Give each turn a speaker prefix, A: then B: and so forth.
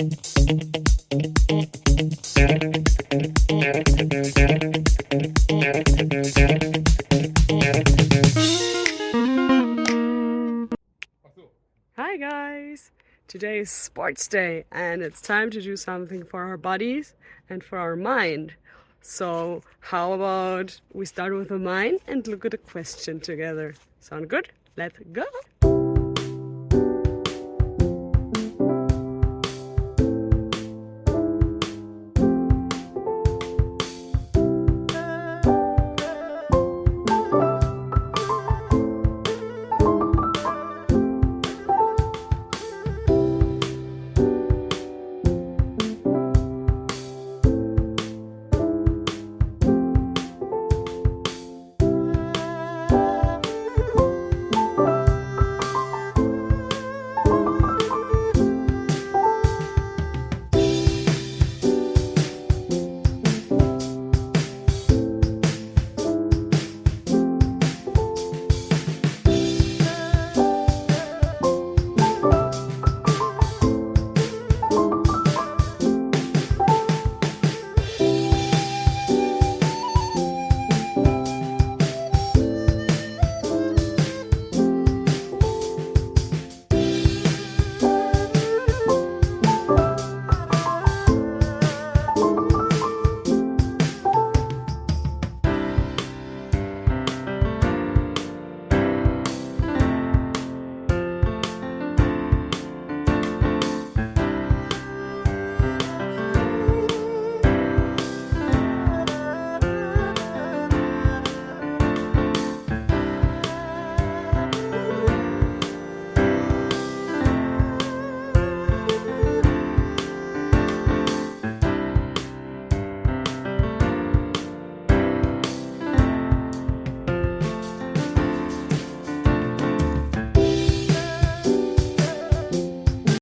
A: Hi guys! Today is sports day and it's time to do something for our bodies and for our mind. So how about we start with the mind and look at a question together? Sound good? Let's go!